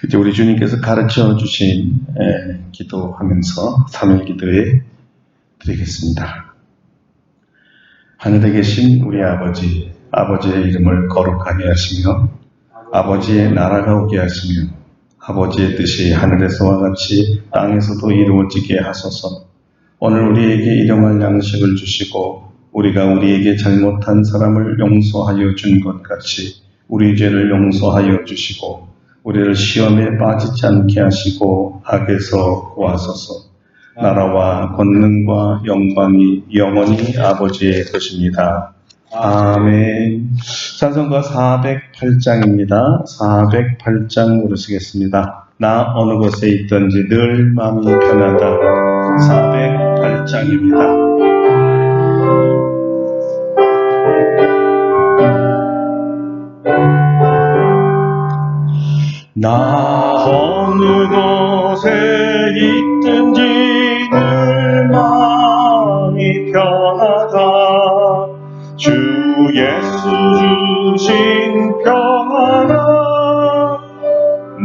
이제 우리 주님께서 가르쳐 주신 기도하면서 3일 기도에 드리겠습니다. 하늘에 계신 우리 아버지, 아버지의 이름을 거룩하게 하시며 아버지의 나라가 오게 하시며 아버지의 뜻이 하늘에서와 같이 땅에서도 이루어지게 하소서. 오늘 우리에게 일용할 양식을 주시고 우리가 우리에게 잘못한 사람을 용서하여 준 것 같이 우리 죄를 용서하여 주시고 우리를 시험에 빠지지 않게 하시고 악에서 구하소서. 나라와 권능과 영광이 영원히 아버지의 것입니다. 아멘. 찬송가 408장입니다. 408장 부르시겠습니다. 나 어느 곳에 있든지 늘 마음이 편하다. 408장입니다. 나 어느 곳에 있든지 늘 마음이 편하다. 주 예수 주신 평안아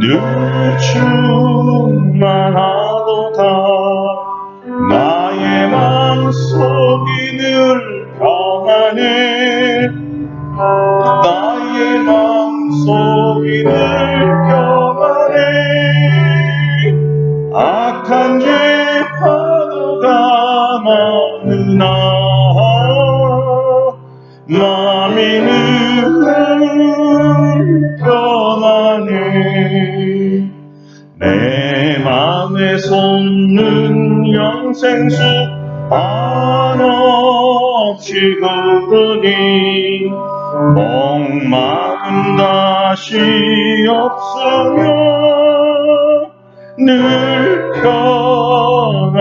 늘 충만하도다. 나의 마음속이 늘 평안해. 나의 마음속이 늘 평안해. 악한 죄 파도가 많으나 마음이 늘 평안해. 내 맘에 솟는 영생수 한없이 흐르니 목마름 다시 없으며 늘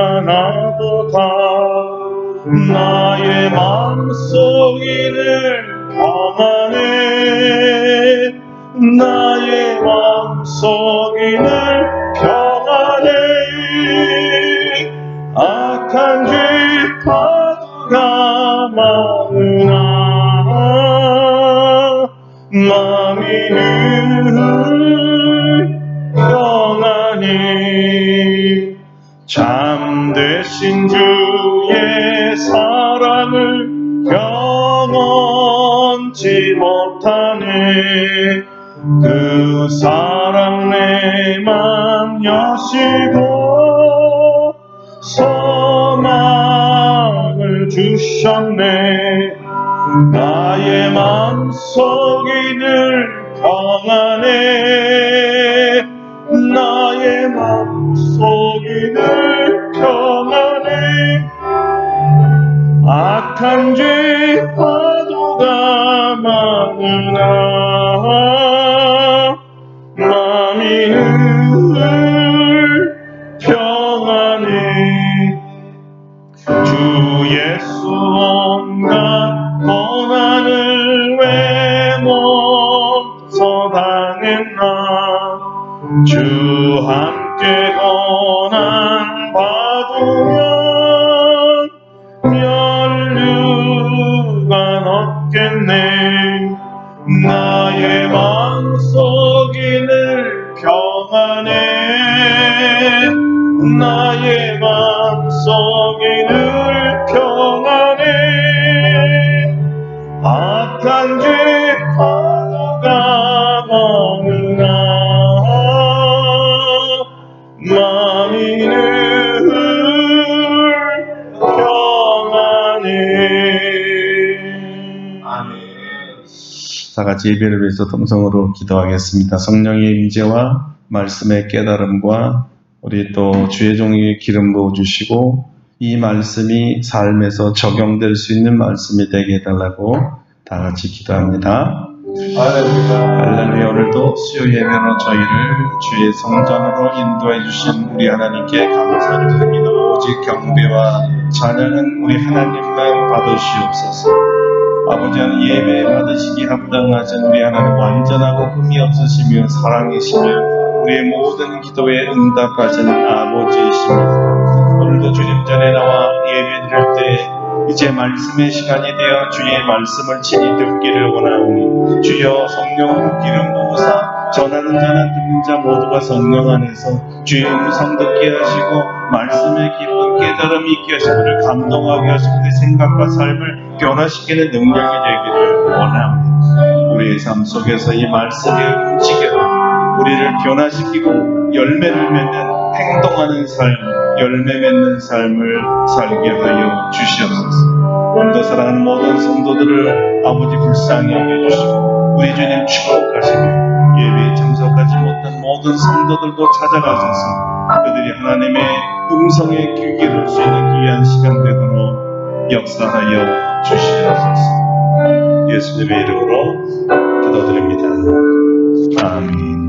평안하도다. 나의 마음속이 늘 평안해. 나의 마음속이 늘 평안해. 악한 죄 파도가 많으나 마음이 늘 평안해. 참되신 주의 사랑을 경험치 못하네. 그 사랑 내 맘 여시고 소망을 주셨네. 나의 맘속이 늘 평안해. 나의 맘속이 늘 평안해. 악한 죄 파도가 많으나 마음이 늘 평안해. 주 예수 온갖 고난을 왜 못 당했나. 주 함께 고난 받으면 면류관 얻겠네. 나의 마음속이 늘 평안해. 나의 마음속이 늘 평안해. 악한 죄 파도가 많으나 마음이 늘 평안해. 아멘. 다 같이 예배를 위해서 통성으로 기도하겠습니다. 성령의 임재와 말씀의 깨달음과 우리 또 주의 종에게 기름 부어주시고 이 말씀이 삶에서 적용될 수 있는 말씀이 되게 해달라고 다 같이 기도합니다. 할렐루야. 오늘도 수요 예배로 저희를 주의 성전으로 인도해 주신 우리 하나님께 감사를 드립니다. 오직 경배와 찬양은 우리 하나님만 받으시옵소서. 아버지 하나님 예배 받으시기 합당하신 우리 하나님 완전하고 흠이 없으시며 사랑이시며 우리의 모든 기도에 응답하시는 아버지이십니다. 오늘도 주님 전에 나와 예배 드릴 때 이제 말씀의 시간이 되어 주의 말씀을 친히 듣기를 원하오니 주여 성령으로 기름 부으사 전하는 자나 듣는 자 모두가 성령 안에서 주의 음성 듣게 하시고 말씀의 깊은 깨달음이 있게 하시고 우리를 감동하게 하시고 우리 생각과 삶을 변화시키는 능력이 되기를 원합니다. 우리의 삶 속에서 이 말씀이 움직여 우리를 변화시키고 열매를 맺는 행동하는 삶, 열매 맺는 삶을 살게 하여 주시옵소서. 오늘도 사랑하는 모든 성도들을 아버지 불쌍히 여겨주시고 우리 주님 축복하시며 예배에 참석하지 못한 모든 성도들도 찾아가셔서 그들이 하나님의 음성에 귀 기울일 수 있는 귀한 시간 되도록 역사하여 주시옵소서. 예수님의 이름으로 기도드립니다. 아멘.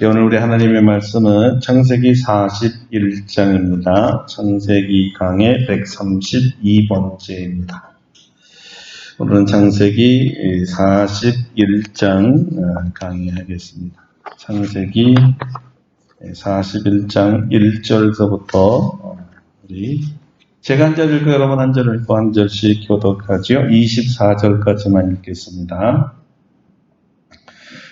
오늘 우리 하나님의 말씀은 창세기 41장입니다. 창세기 강의 132번째입니다. 오늘은 창세기 41장 강의하겠습니다. 창세기 41장 1절서부터 제가 한 절 읽고 여러분 한 절 읽고 한 절씩 교독하죠. 24절까지만 읽겠습니다.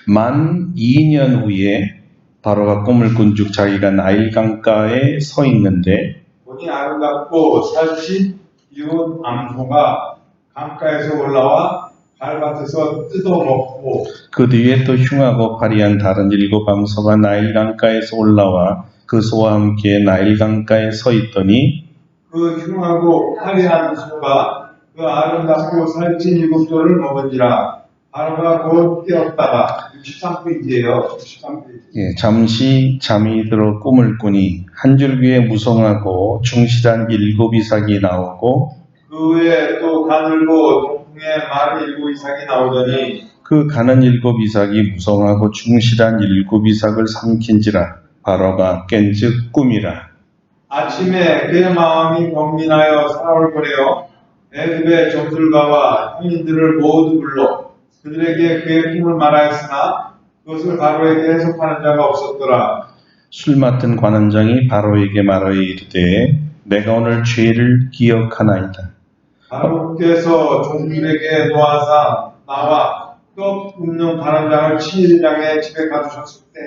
만 2년 후에 바로가 꿈을 꾼즉 자기가 나일 강가에 서 있는데 보니 아름답고 살찐 이웃 암소가 강가에서 올라와 밟아서 뜯어먹고 그 뒤에 또 흉하고 파리한 다른 7 암소가 나일 강가에서 올라와 그 소와 함께 나일 강가에 서 있더니 그 흉하고 파리한 소가 그 아름답고 살찐 7조를 먹은지라. 바로가 곧 깨었다가 63페이지예요. 63페이지. 잠시 잠이 들어 꿈을 꾸니 한 줄기에 무성하고 충실한 7 이삭이 나오고 그 후에 또 가늘고 동풍에 마른 7 이삭이 나오더니 그 가는 7 이삭이 무성하고 충실한 7 이삭을 삼킨지라. 바로가 깬즉 꿈이라. 아침에 그의 마음이 번민하여 살아올 거래요. 애굽의 정술가와 형인들을 모두 불러 그들에게 그의 꿈을 말하였으나 그것을 바로에게 해석하는 자가 없었더라. 술 맡은 관원장이 바로에게 말하여 이르되 내가 오늘 죄를 기억하나이다. 바로께서 종들에게 놓아사 나와 떡 굽는 관원장을 친일장의 집에 가두셨을 때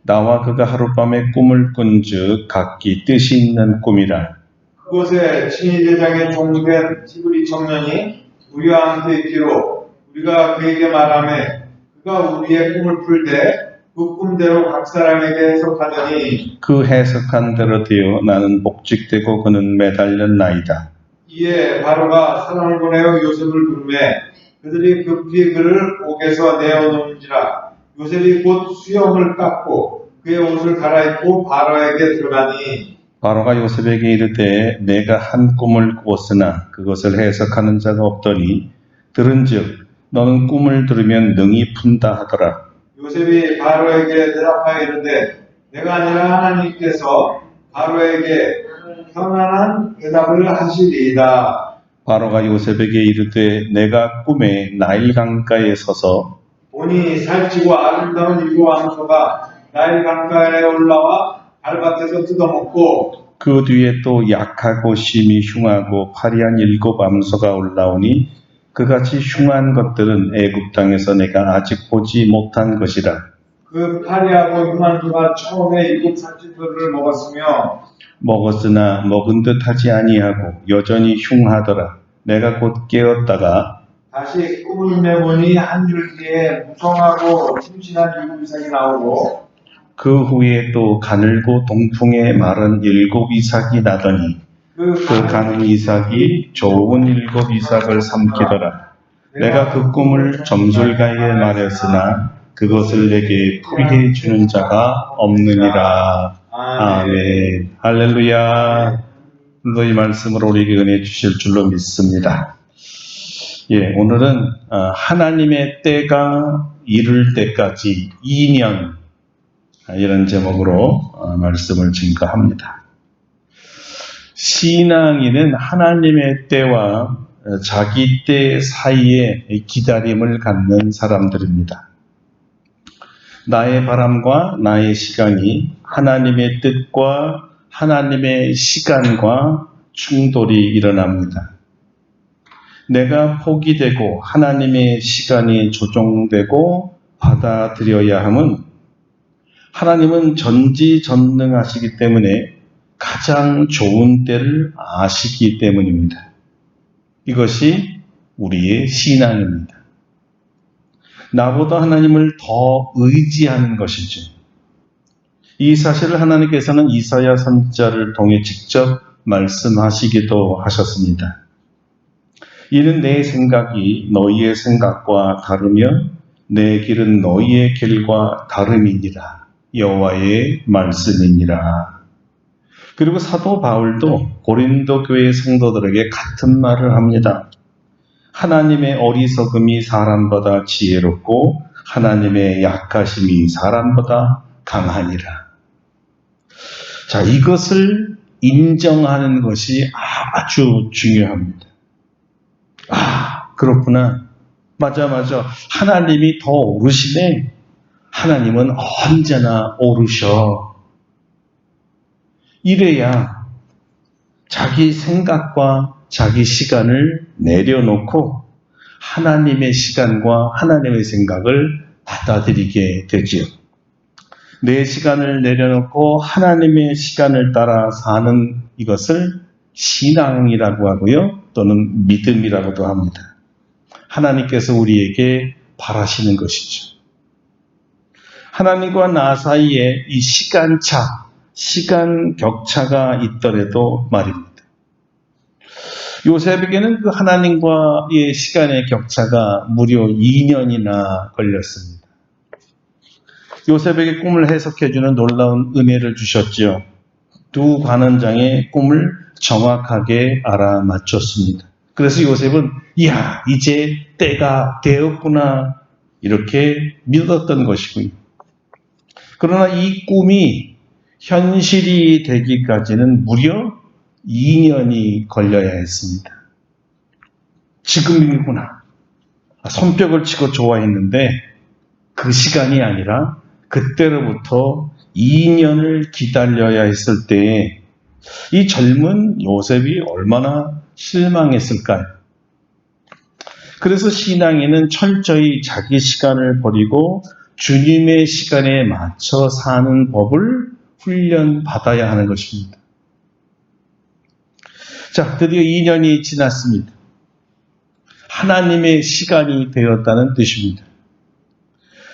나와 그가 하룻밤에 꿈을 꾼즉 각기 뜻이 있는 꿈이라. 그곳에 친일제장의 종된 히브리 청년이 우리와 함께 있기로 우리가 그에게 말하매 그가 우리의 꿈을 풀 때 그 꿈대로 각 사람에게 해석하더니 그 해석한 대로 되어 나는 복직되고 그는 매달렸나이다. 이에 바로가 사람을 보내어 요셉을 부르매 그들이 급히 그를 옥에서 내어놓은지라. 요셉이 곧 수염을 깎고 그의 옷을 갈아입고 바로에게 들어가니 바로가 요셉에게 이르되 내가 한 꿈을 꾸었으나 그것을 해석하는 자가 없더니 들은즉 너는 꿈을 들으면 능히 푼다 하더라. 요셉이 바로에게 대답하여 이르되 내가 아니라 하나님께서 바로에게 편안한 대답을 하시리이다. 바로가 요셉에게 이르되 내가 꿈에 나일 강가에 서서 보니 살찌고 아름다운 7 암소가 나일 강가에 올라와 밟밭에서 뜯어먹고 그 뒤에 또 약하고 심히 흉하고 파리한 7 암소가 올라오니 그같이 흉한 것들은 애굽 땅에서 내가 아직 보지 못한 것이라. 그 파리하고 흉한 소가 처음에 7 살찐소를 먹었으나 먹은 듯 하지 아니하고 여전히 흉하더라. 내가 곧 깨었다가 다시 꿈을 매보니 한 줄기에 무성하고 충실한 7 이삭이 나오고 그 후에 또 가늘고 동풍에 마른 7 이삭이 나더니 그 가는 이삭이 좋은 7 이삭을 삼키더라. 내가 그 꿈을 점술가에게 말했으나 그것을 내게 풀이해 주는 자가 없느니라. 아멘. 할렐루야. 오늘도 이 말씀으로 우리에게 은혜 주실 줄로 믿습니다. 오늘은 하나님의 때가 이를 때까지 2년 이런 제목으로 말씀을 증거합니다. 신앙인은 하나님의 때와 자기 때 사이에 기다림을 갖는 사람들입니다. 나의 바람과 나의 시간이 하나님의 뜻과 하나님의 시간과 충돌이 일어납니다. 내가 포기되고 하나님의 시간이 조종되고 받아들여야 함은 하나님은 전지전능하시기 때문에 가장 좋은 때를 아시기 때문입니다. 이것이 우리의 신앙입니다. 나보다 하나님을 더 의지하는 것이죠. 이 사실을 하나님께서는 이사야 선지자를 통해 직접 말씀하시기도 하셨습니다. 이는 내 생각이 너희의 생각과 다르며 내 길은 너희의 길과 다름이니라. 여호와의 말씀이니라. 그리고 사도 바울도 고린도 교회 성도들에게 같은 말을 합니다. 하나님의 어리석음이 사람보다 지혜롭고 하나님의 약하심이 사람보다 강하니라. 자, 이것을 인정하는 것이 아주 중요합니다. 그렇구나. 맞아. 하나님이 더 오르시네. 하나님은 언제나 오르셔. 이래야 자기 생각과 자기 시간을 내려놓고 하나님의 시간과 하나님의 생각을 받아들이게 되지요. 내 시간을 내려놓고 하나님의 시간을 따라 사는 이것을 신앙이라고 하고요. 또는 믿음이라고도 합니다. 하나님께서 우리에게 바라시는 것이죠. 하나님과 나 사이에 이 시간차, 시간 격차가 있더라도 말입니다. 요셉에게는 그 하나님과의 시간의 격차가 무려 2년이나 걸렸습니다. 요셉에게 꿈을 해석해주는 놀라운 은혜를 주셨지요. 두 관원장의 꿈을 정확하게 알아맞췄습니다. 그래서 요셉은 이제 때가 되었구나 이렇게 믿었던 것이고요. 그러나 이 꿈이 현실이 되기까지는 무려 2년이 걸려야 했습니다. 지금이구나. 손뼉을 치고 좋아했는데 그 시간이 아니라 그때로부터 2년을 기다려야 했을 때에 이 젊은 요셉이 얼마나 실망했을까요? 그래서 신앙인은 철저히 자기 시간을 버리고 주님의 시간에 맞춰 사는 법을 훈련받아야 하는 것입니다. 자, 드디어 2년이 지났습니다. 하나님의 시간이 되었다는 뜻입니다.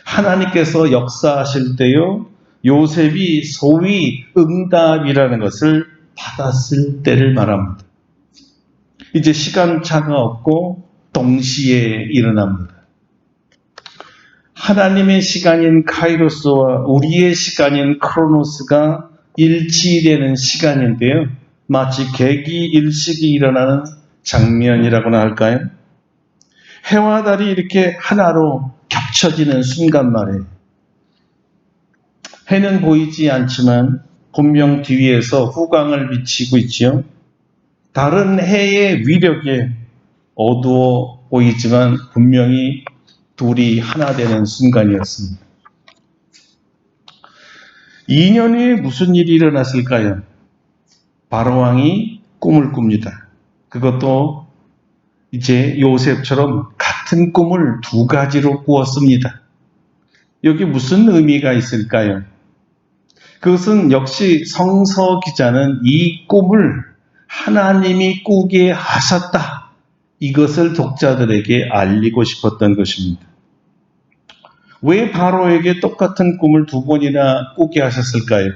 하나님께서 역사하실 때요, 요셉이 소위 응답이라는 것을 받았을 때를 말합니다. 이제 시간차가 없고 동시에 일어납니다. 하나님의 시간인 카이로스와 우리의 시간인 크로노스가 일치되는 시간인데요. 마치 개기일식이 일어나는 장면이라고나 할까요? 해와 달이 이렇게 하나로 겹쳐지는 순간 말이에요. 해는 보이지 않지만 분명 뒤에서 후광을 비치고 있지요. 다른 해의 위력에 어두워 보이지만 분명히 둘이 하나 되는 순간이었습니다. 2년 후에 무슨 일이 일어났을까요? 바로왕이 꿈을 꿉니다. 그것도 이제 요셉처럼 같은 꿈을 두 가지로 꾸었습니다. 여기 무슨 의미가 있을까요? 그것은 역시 성서 기자는 이 꿈을 하나님이 꾸게 하셨다. 이것을 독자들에게 알리고 싶었던 것입니다. 왜 바로에게 똑같은 꿈을 두 번이나 꾸게 하셨을까요?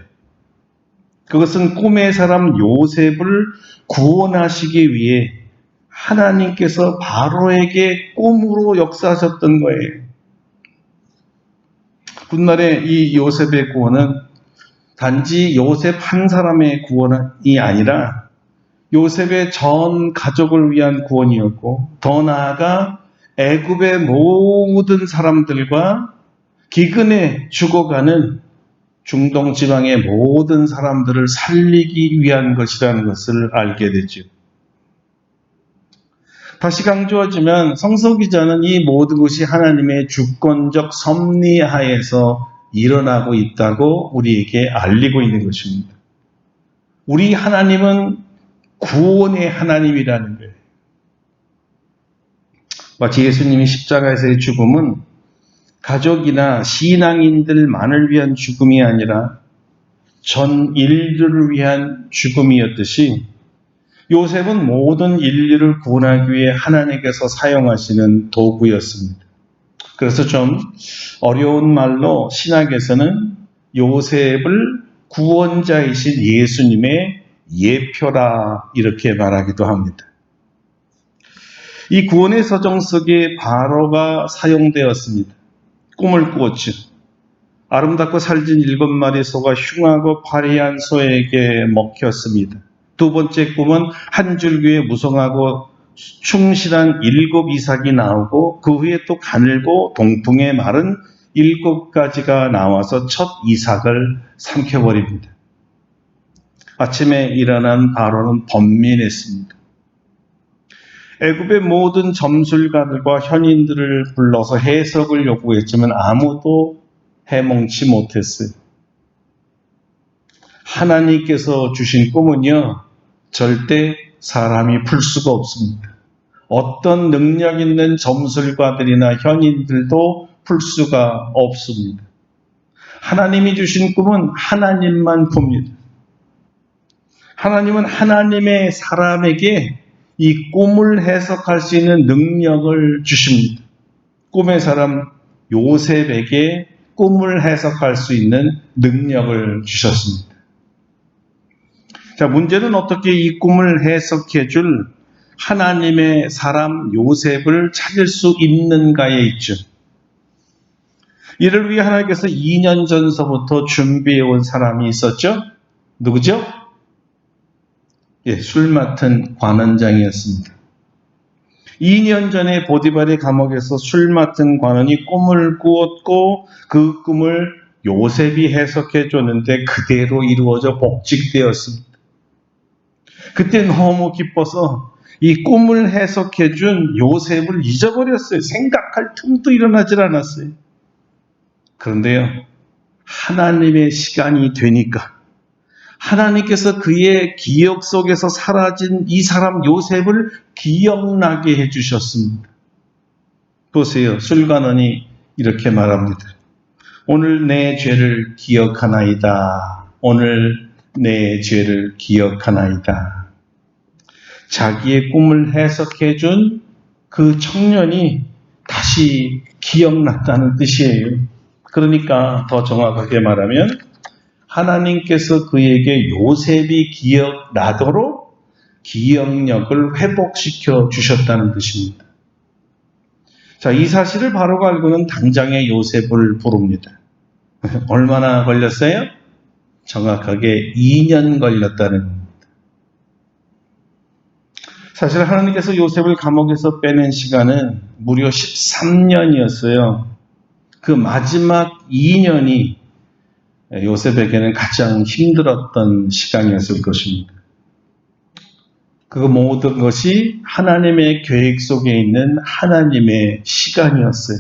그것은 꿈의 사람 요셉을 구원하시기 위해 하나님께서 바로에게 꿈으로 역사하셨던 거예요. 훗날에 이 요셉의 구원은 단지 요셉 한 사람의 구원이 아니라 요셉의 전 가족을 위한 구원이었고, 더 나아가 애굽의 모든 사람들과 기근에 죽어가는 중동 지방의 모든 사람들을 살리기 위한 것이라는 것을 알게 되죠. 다시 강조하지만 성서 기자는 이 모든 것이 하나님의 주권적 섭리 하에서 일어나고 있다고 우리에게 알리고 있는 것입니다. 우리 하나님은 구원의 하나님이라는 거예요. 마치 예수님이 십자가에서의 죽음은 가족이나 신앙인들만을 위한 죽음이 아니라 전 인류를 위한 죽음이었듯이 요셉은 모든 인류를 구원하기 위해 하나님께서 사용하시는 도구였습니다. 그래서 좀 어려운 말로 신학에서는 요셉을 구원자이신 예수님의 예표라 이렇게 말하기도 합니다. 이 구원의 서정 속에 바로가 사용되었습니다. 꿈을 꾸었죠. 아름답고 살진 7마리 소가 흉하고 화려한 소에게 먹혔습니다. 두 번째 꿈은 한 줄기에 무성하고 충실한 7 이삭이 나오고 그 후에 또 가늘고 동풍에 마른 7가지가 나와서 첫 이삭을 삼켜버립니다. 아침에 일어난 바로는 번민했습니다. 애굽의 모든 점술가들과 현인들을 불러서 해석을 요구했지만 아무도 해몽치 못했어요. 하나님께서 주신 꿈은요, 절대 사람이 풀 수가 없습니다. 어떤 능력 있는 점술가들이나 현인들도 풀 수가 없습니다. 하나님이 주신 꿈은 하나님만 풉니다. 하나님은 하나님의 사람에게 이 꿈을 해석할 수 있는 능력을 주십니다. 꿈의 사람 요셉에게 꿈을 해석할 수 있는 능력을 주셨습니다. 자, 문제는 어떻게 이 꿈을 해석해 줄 하나님의 사람 요셉을 찾을 수 있는가에 있죠. 이를 위해 하나님께서 2년 전서부터 준비해 온 사람이 있었죠. 누구죠? 술 맡은 관원장이었습니다. 2년 전에 보디발의 감옥에서 술 맡은 관원이 꿈을 꾸었고 그 꿈을 요셉이 해석해 줬는데 그대로 이루어져 복직되었습니다. 그때 너무 기뻐서 이 꿈을 해석해 준 요셉을 잊어버렸어요. 생각할 틈도 일어나질 않았어요. 그런데요, 하나님의 시간이 되니까 하나님께서 그의 기억 속에서 사라진 이 사람 요셉을 기억나게 해주셨습니다. 보세요. 술관원이 이렇게 말합니다. 오늘 내 죄를 기억하나이다. 오늘 내 죄를 기억하나이다. 자기의 꿈을 해석해 준 그 청년이 다시 기억났다는 뜻이에요. 그러니까 더 정확하게 말하면 하나님께서 그에게 요셉이 기억나도록 기억력을 회복시켜 주셨다는 뜻입니다. 자, 이 사실을 바로가 알고는 당장에 요셉을 부릅니다. 얼마나 걸렸어요? 정확하게 2년 걸렸다는 겁니다. 사실 하나님께서 요셉을 감옥에서 빼낸 시간은 무려 13년이었어요. 그 마지막 2년이 요셉에게는 가장 힘들었던 시간이었을 것입니다. 그 모든 것이 하나님의 계획 속에 있는 하나님의 시간이었어요.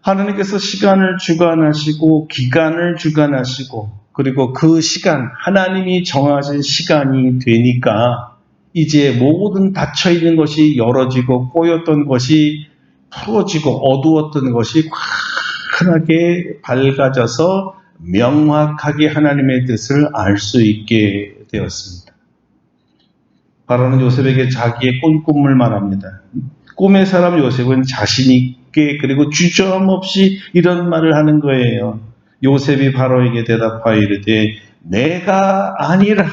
하나님께서 시간을 주관하시고 기간을 주관하시고 그리고 그 시간, 하나님이 정하신 시간이 되니까 이제 모든 닫혀있는 것이 열어지고 꼬였던 것이 풀어지고 어두웠던 것이 환하게 밝아져서 명확하게 하나님의 뜻을 알 수 있게 되었습니다. 바로는 요셉에게 자기의 꿈을 말합니다. 꿈의 사람 요셉은 자신 있게 그리고 주저함없이 이런 말을 하는 거예요. 요셉이 바로에게 대답하여 이르되 내가 아니라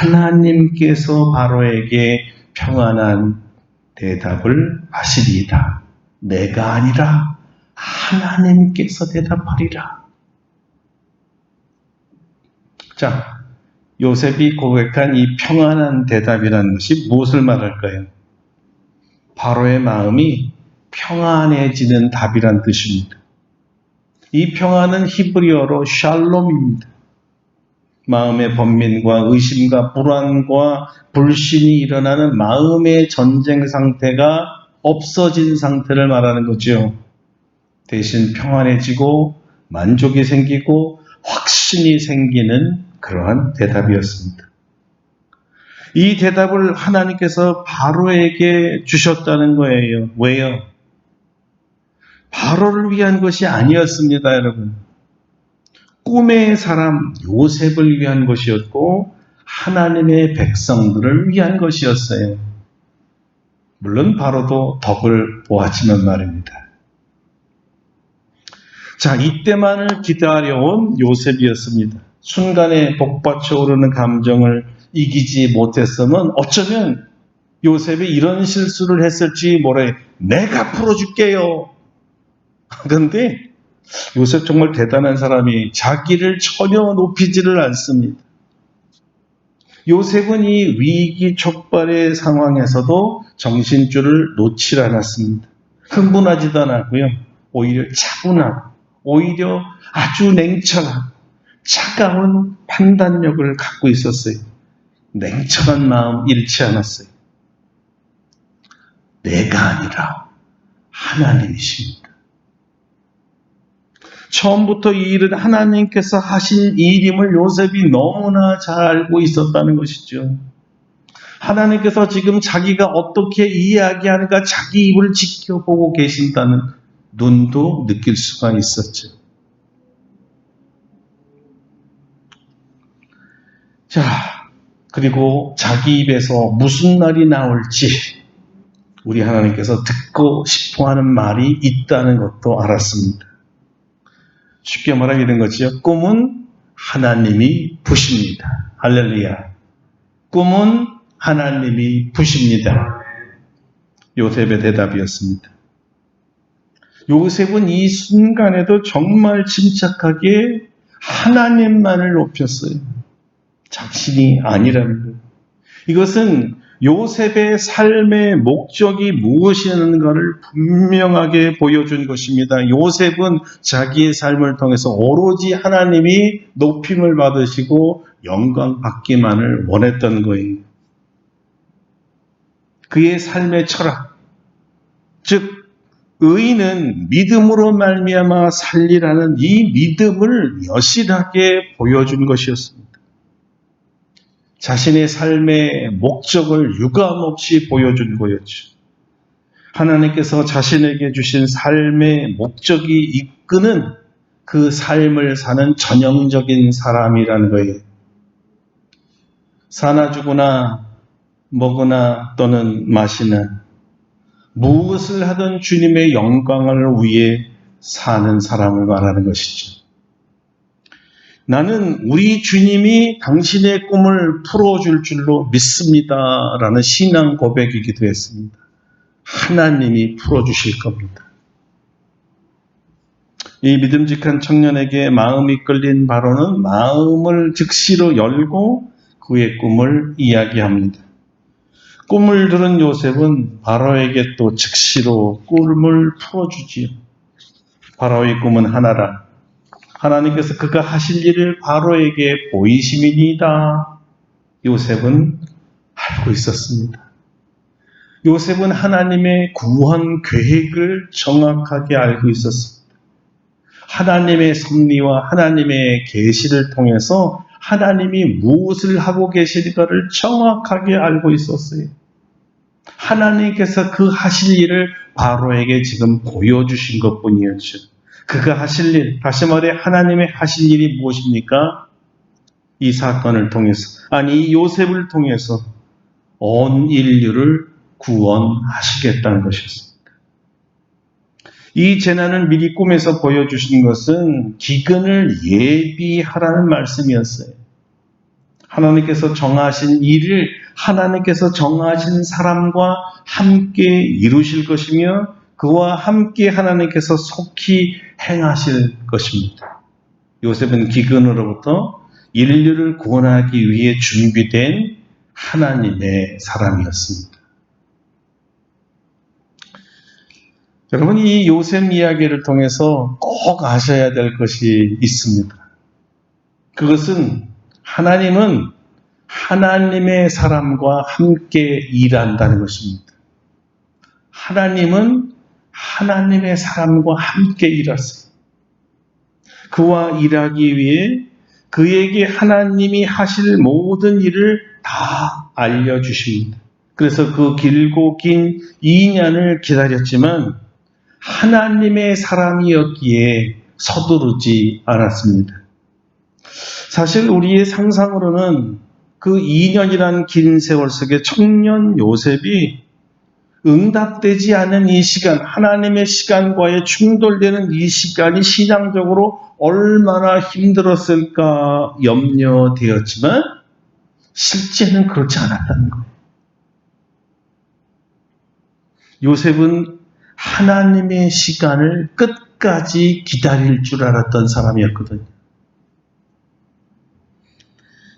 하나님께서 바로에게 평안한 대답을 하시리이다. 내가 아니라 하나님께서 대답하리라. 자, 요셉이 고백한 이 평안한 대답이라는 것이 무엇을 말할까요? 바로의 마음이 평안해지는 답이란 뜻입니다. 이 평안은 히브리어로 샬롬입니다. 마음의 번민과 의심과 불안과 불신이 일어나는 마음의 전쟁 상태가 없어진 상태를 말하는 거죠. 대신 평안해지고 만족이 생기고 확신이 생기는 그러한 대답이었습니다. 이 대답을 하나님께서 바로에게 주셨다는 거예요. 왜요? 바로를 위한 것이 아니었습니다, 여러분. 꿈의 사람 요셉을 위한 것이었고 하나님의 백성들을 위한 것이었어요. 물론 바로도 덕을 보았지만 말입니다. 자, 이때만을 기다려온 요셉이었습니다. 순간에 복받쳐 오르는 감정을 이기지 못했으면 어쩌면 요셉이 이런 실수를 했을지 모르겠어요. 내가 풀어줄게요. 그런데 요셉 정말 대단한 사람이 자기를 전혀 높이지를 않습니다. 요셉은 이 위기 촉발의 상황에서도 정신줄을 놓질 않았습니다. 흥분하지도 않았고요. 오히려 차분하고 오히려 아주 냉철하고 차가운 판단력을 갖고 있었어요. 냉철한 마음 잃지 않았어요. 내가 아니라 하나님이십니다. 처음부터 이 일은 하나님께서 하신 일임을 요셉이 너무나 잘 알고 있었다는 것이죠. 하나님께서 지금 자기가 어떻게 이야기하는가 자기 입을 지켜보고 계신다는 눈도 느낄 수가 있었죠. 자, 그리고 자기 입에서 무슨 말이 나올지 우리 하나님께서 듣고 싶어하는 말이 있다는 것도 알았습니다. 쉽게 말하면 이런 거죠. 꿈은 하나님이 부십니다. 할렐루야. 꿈은 하나님이 부십니다. 요셉의 대답이었습니다. 요셉은 이 순간에도 정말 침착하게 하나님만을 높였어요. 자신이 아니라는 거예요. 이것은 요셉의 삶의 목적이 무엇이었는가를 분명하게 보여준 것입니다. 요셉은 자기의 삶을 통해서 오로지 하나님이 높임을 받으시고 영광 받기만을 원했던 거예요. 그의 삶의 철학, 즉 의인은 믿음으로 말미암아 살리라는 이 믿음을 여실하게 보여준 것이었습니다. 자신의 삶의 목적을 유감없이 보여준 거였죠. 하나님께서 자신에게 주신 삶의 목적이 이끄는 그 삶을 사는 전형적인 사람이라는 거예요. 사나 죽으나 먹으나 또는 마시나 무엇을 하든 주님의 영광을 위해 사는 사람을 말하는 것이죠. 나는 우리 주님이 당신의 꿈을 풀어줄 줄로 믿습니다. 라는 신앙 고백이기도 했습니다. 하나님이 풀어주실 겁니다. 이 믿음직한 청년에게 마음이 끌린 바로는 마음을 즉시로 열고 그의 꿈을 이야기합니다. 꿈을 들은 요셉은 바로에게 또 즉시로 꿈을 풀어주지요. 바로의 꿈은 하나라. 하나님께서 그가 하실 일을 바로에게 보이심이니이다. 요셉은 알고 있었습니다. 요셉은 하나님의 구원 계획을 정확하게 알고 있었습니다. 하나님의 섭리와 하나님의 계시를 통해서 하나님이 무엇을 하고 계실까를 정확하게 알고 있었어요. 하나님께서 그 하실 일을 바로에게 지금 보여주신 것뿐이었죠. 그가 하실 일, 다시 말해 하나님의 하실 일이 무엇입니까? 이 사건을 통해서, 아니 이 요셉을 통해서 온 인류를 구원하시겠다는 것이었습니다. 이 재난을 미리 꿈에서 보여주신 것은 기근을 예비하라는 말씀이었어요. 하나님께서 정하신 일을 하나님께서 정하신 사람과 함께 이루실 것이며 그와 함께 하나님께서 속히 행하실 것입니다. 요셉은 기근으로부터 인류를 구원하기 위해 준비된 하나님의 사람이었습니다. 여러분, 이 요셉 이야기를 통해서 꼭 아셔야 될 것이 있습니다. 그것은 하나님은 하나님의 사람과 함께 일한다는 것입니다. 하나님은 하나님의 사람과 함께 일하세요. 그와 일하기 위해 그에게 하나님이 하실 모든 일을 다 알려주십니다. 그래서 그 길고 긴 2년을 기다렸지만 하나님의 사람이었기에 서두르지 않았습니다. 사실 우리의 상상으로는 그 2년이란 긴 세월 속에 청년 요셉이 응답되지 않은 이 시간, 하나님의 시간과의 충돌되는 이 시간이 신앙적으로 얼마나 힘들었을까 염려되었지만 실제는 그렇지 않았다는 거예요. 요셉은 하나님의 시간을 끝까지 기다릴 줄 알았던 사람이었거든요.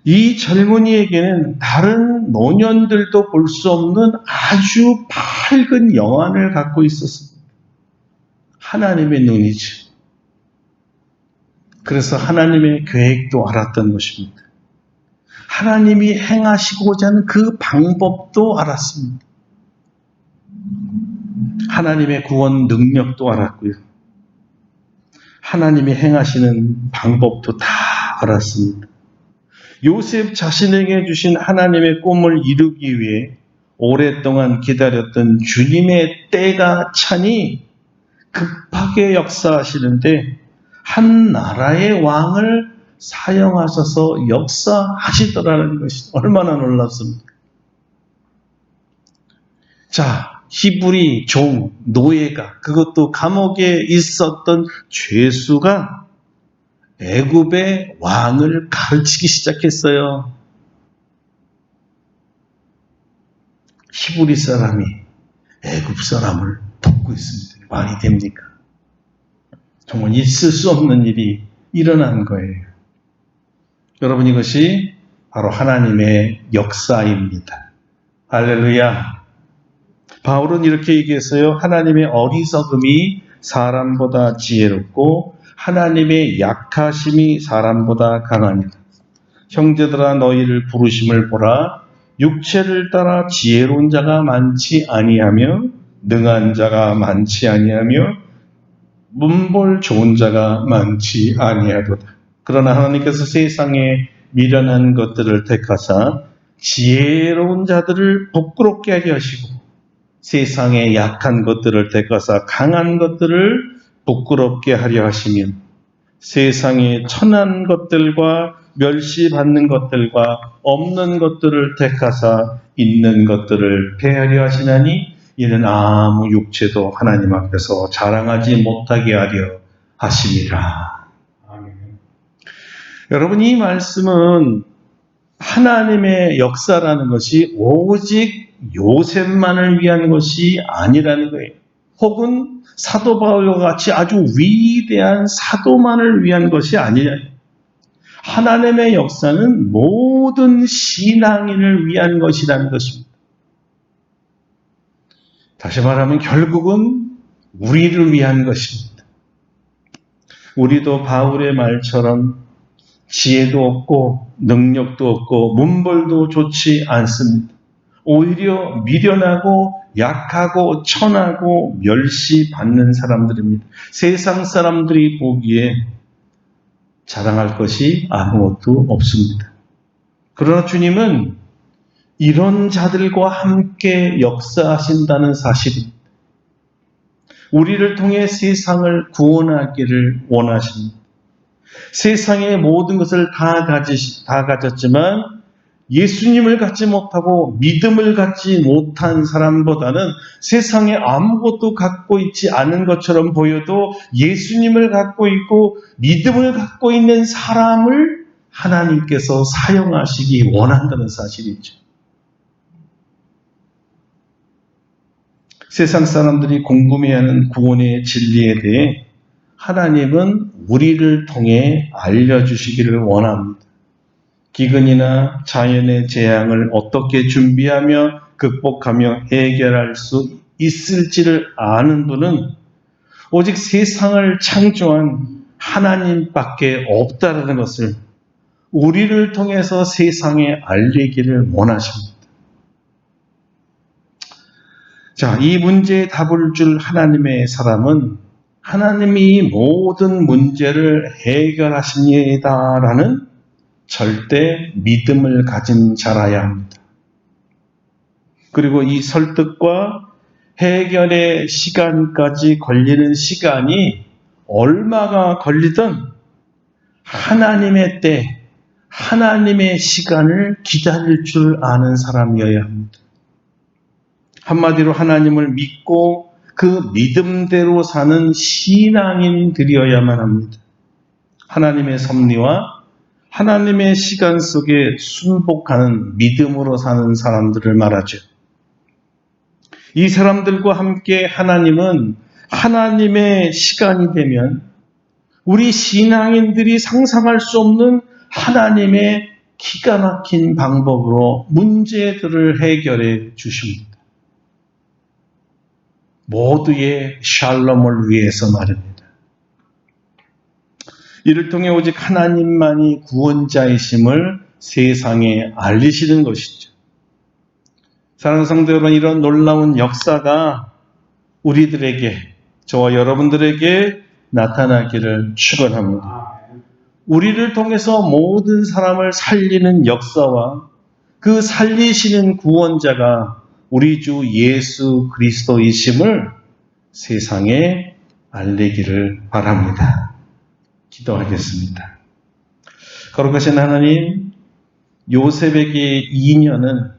이 젊은이에게는 다른 노년들도 볼 수 없는 아주 밝은 영안을 갖고 있었습니다. 하나님의 눈이죠. 그래서 하나님의 계획도 알았던 것입니다. 하나님이 행하시고자 하는 그 방법도 알았습니다. 하나님의 구원 능력도 알았고요. 하나님이 행하시는 방법도 다 알았습니다. 요셉 자신에게 주신 하나님의 꿈을 이루기 위해 오랫동안 기다렸던 주님의 때가 차니 급하게 역사하시는데 한 나라의 왕을 사용하셔서 역사하시더라는 것이 얼마나 놀랍습니까? 자, 히브리 종, 노예가, 그것도 감옥에 있었던 죄수가 애굽의 왕을 가르치기 시작했어요. 히브리 사람이 애굽 사람을 돕고 있습니다. 말이 됩니까? 정말 있을 수 없는 일이 일어난 거예요. 여러분, 이것이 바로 하나님의 역사입니다. 할렐루야. 바울은 이렇게 얘기했어요. 하나님의 어리석음이 사람보다 지혜롭고 하나님의 약하심이 사람보다 강하니라. 형제들아, 너희를 부르심을 보라. 육체를 따라 지혜로운 자가 많지 아니하며 능한 자가 많지 아니하며 문벌 좋은 자가 많지 아니하도다. 그러나 하나님께서 세상에 미련한 것들을 택하사 지혜로운 자들을 부끄럽게 하게 하시고 세상에 약한 것들을 택하사 강한 것들을 부끄럽게 하려 하시면 세상에 천한 것들과 멸시받는 것들과 없는 것들을 택하사 있는 것들을 폐하려 하시나니 이는 아무 육체도 하나님 앞에서 자랑하지 못하게 하려 하심이라. 아멘. 여러분, 이 말씀은 하나님의 역사라는 것이 오직 요셉만을 위한 것이 아니라는 거예요. 혹은 사도 바울과 같이 아주 위대한 사도만을 위한 것이 아니냐. 하나님의 역사는 모든 신앙인을 위한 것이라는 것입니다. 다시 말하면 결국은 우리를 위한 것입니다. 우리도 바울의 말처럼 지혜도 없고 능력도 없고 문벌도 좋지 않습니다. 오히려 미련하고 약하고 천하고 멸시받는 사람들입니다. 세상 사람들이 보기에 자랑할 것이 아무것도 없습니다. 그러나 주님은 이런 자들과 함께 역사하신다는 사실입니다. 우리를 통해 세상을 구원하기를 원하십니다. 세상의 모든 것을 다 가졌지만 예수님을 갖지 못하고 믿음을 갖지 못한 사람보다는 세상에 아무것도 갖고 있지 않은 것처럼 보여도 예수님을 갖고 있고 믿음을 갖고 있는 사람을 하나님께서 사용하시기 원한다는 사실이죠. 세상 사람들이 궁금해하는 구원의 진리에 대해 하나님은 우리를 통해 알려주시기를 원합니다. 기근이나 자연의 재앙을 어떻게 준비하며 극복하며 해결할 수 있을지를 아는 분은 오직 세상을 창조한 하나님밖에 없다는 것을 우리를 통해서 세상에 알리기를 원하십니다. 자, 이 문제에 답을 줄 하나님의 사람은 하나님이 모든 문제를 해결하십니다라는 절대 믿음을 가진 자라야 합니다. 그리고 이 설득과 해결의 시간까지 걸리는 시간이 얼마가 걸리든 하나님의 때, 하나님의 시간을 기다릴 줄 아는 사람이어야 합니다. 한마디로 하나님을 믿고 그 믿음대로 사는 신앙인들이어야만 합니다. 하나님의 섭리와 하나님의 시간 속에 순복하는 믿음으로 사는 사람들을 말하죠. 이 사람들과 함께 하나님은 하나님의 시간이 되면 우리 신앙인들이 상상할 수 없는 하나님의 기가 막힌 방법으로 문제들을 해결해 주십니다. 모두의 샬롬을 위해서 말입니다. 이를 통해 오직 하나님만이 구원자이심을 세상에 알리시는 것이죠. 사랑하는 성도 여러분, 이런 놀라운 역사가 우리들에게, 저와 여러분들에게 나타나기를 축원합니다. 우리를 통해서 모든 사람을 살리는 역사와 그 살리시는 구원자가 우리 주 예수 그리스도이심을 세상에 알리기를 바랍니다. 기도하겠습니다. 거룩하신 하나님, 요셉에게 2년은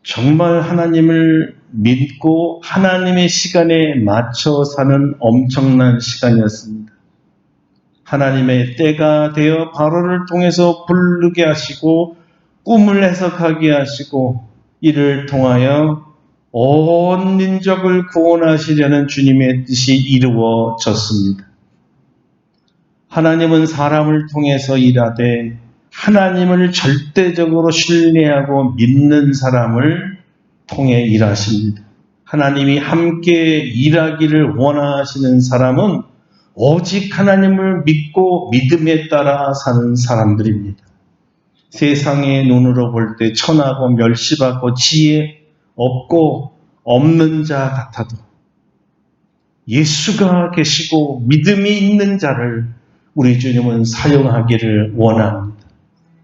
정말 하나님을 믿고 하나님의 시간에 맞춰 사는 엄청난 시간이었습니다. 하나님의 때가 되어 바로를 통해서 부르게 하시고 꿈을 해석하게 하시고 이를 통하여 온 민족을 구원하시려는 주님의 뜻이 이루어졌습니다. 하나님은 사람을 통해서 일하되 하나님을 절대적으로 신뢰하고 믿는 사람을 통해 일하십니다. 하나님이 함께 일하기를 원하시는 사람은 오직 하나님을 믿고 믿음에 따라 사는 사람들입니다. 세상의 눈으로 볼 때 천하고 멸시받고 지혜 없고 없는 자 같아도 예수가 계시고 믿음이 있는 자를 우리 주님은 사용하기를 원합니다.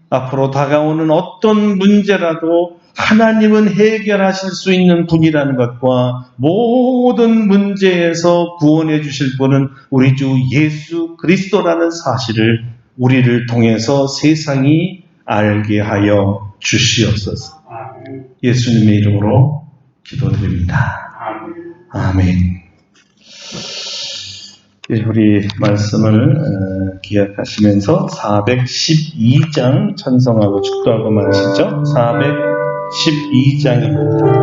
앞으로 다가오는 어떤 문제라도 하나님은 해결하실 수 있는 분이라는 것과 모든 문제에서 구원해 주실 분은 우리 주 예수 그리스도라는 사실을 우리를 통해서 세상이 알게 하여 주시옵소서. 예수님의 이름으로 기도드립니다. 아멘. 우리 말씀을 기억하시면서 412장 찬송하고 축도하고 마치죠. 412장입니다.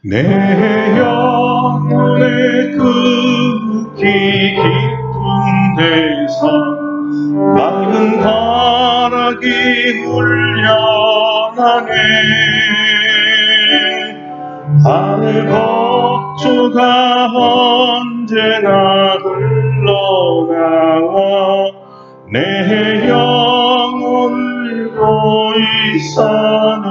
내 영혼의 극히 깊은 데서 맑은 바람이 울려나네. 하늘 법조가 언제나 흘러나와 내 영혼을 보이사네.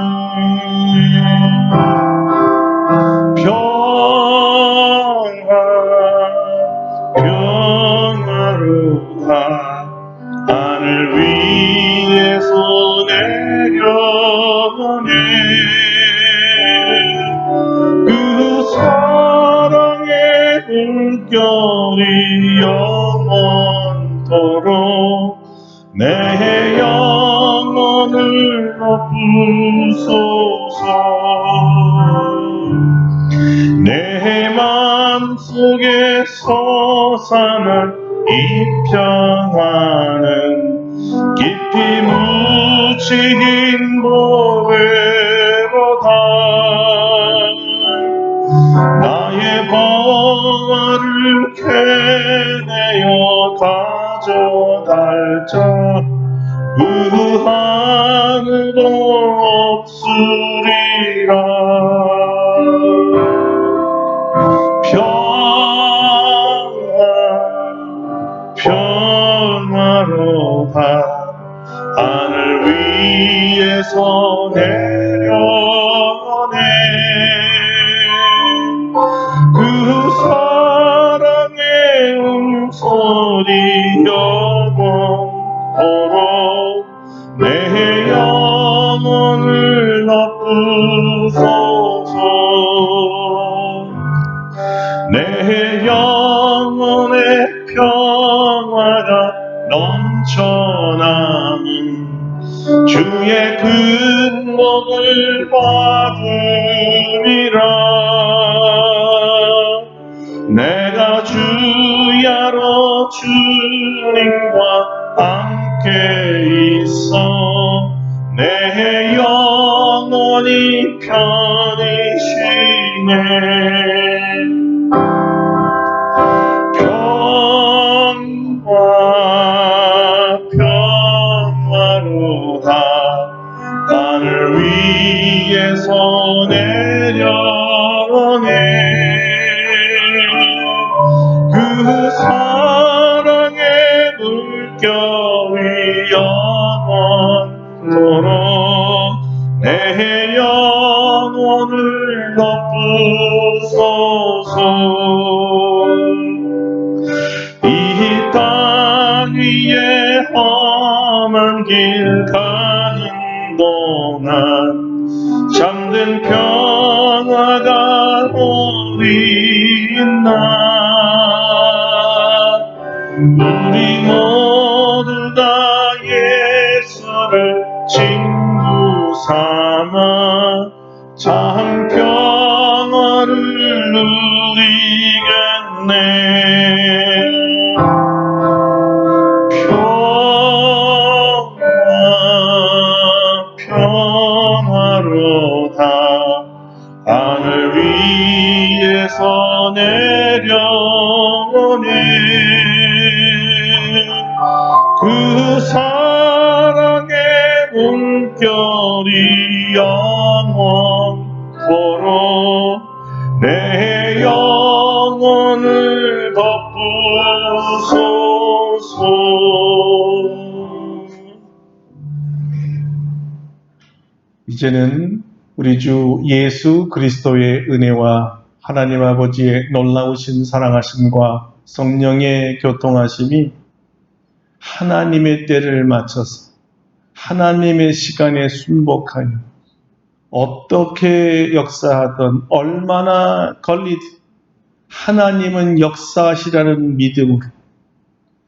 평화로다 하늘 위에서 내려오네. 그 사랑의 물결이 영원토록 내 영혼을 높이소서. 내 마음속에 솟아난 이 평화는 깊이 묻힌 보배로다. 나의 보화를 캐내어 가져갈 자 그 하늘도 없으리라. 평화로다 하늘 위에서 내려오네 그 사랑의 음소리 영원토록 내 영혼을 높이소서 내 영혼의 평화가 넘쳐나는 주의 근목을 받으리라 내가 주야로 주님과 함께 있어 내 영혼이 편히 쉬네 평화로다 하늘 위에서 내려오네 그 사랑의 물결이 영원토록 내 영혼을 높이소서 이 땅 위에 험한 길 가는 동안 잠든 평화가 어디 있나 우리 모두 다 예수를 친구 삼아 참 평화를 누리겠네 평화로다 하늘 위에서 내려오네 그 사랑의 물결이 영원토록 내 영혼을 덮으소서 이제는 우리 주 예수 그리스도의 은혜와 하나님 아버지의 놀라우신 사랑하심과 성령의 교통하심이 하나님의 때를 맞춰서 하나님의 시간에 순복하여 어떻게 역사하든 얼마나 걸리든 하나님은 역사하시라는 믿음으로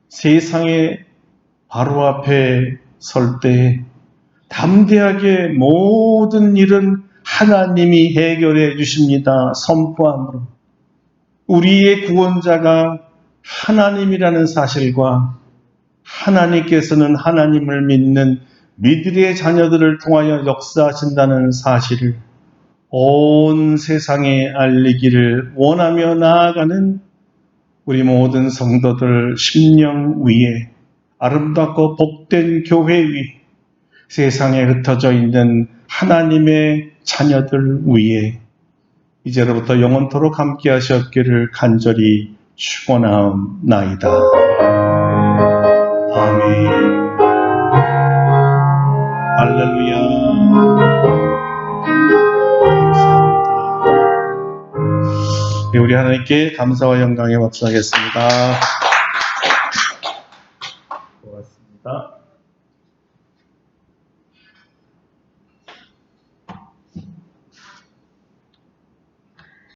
세상의 바로 앞에 설 때에 담대하게 모든 일은 하나님이 해결해 주십니다. 선포함으로 우리의 구원자가 하나님이라는 사실과 하나님께서는 하나님을 믿는 믿음의 자녀들을 통하여 역사하신다는 사실을 온 세상에 알리기를 원하며 나아가는 우리 모든 성도들 심령 위에 아름답고 복된 교회 위 세상에 흩어져 있는 하나님의 자녀들 위에 이제로부터 영원토록 함께 하셨기를 간절히 축원하옵나이다. 아멘. 할렐루야. 감사합니다. 네, 우리 하나님께 감사와 영광에 박수하겠습니다. 고맙습니다.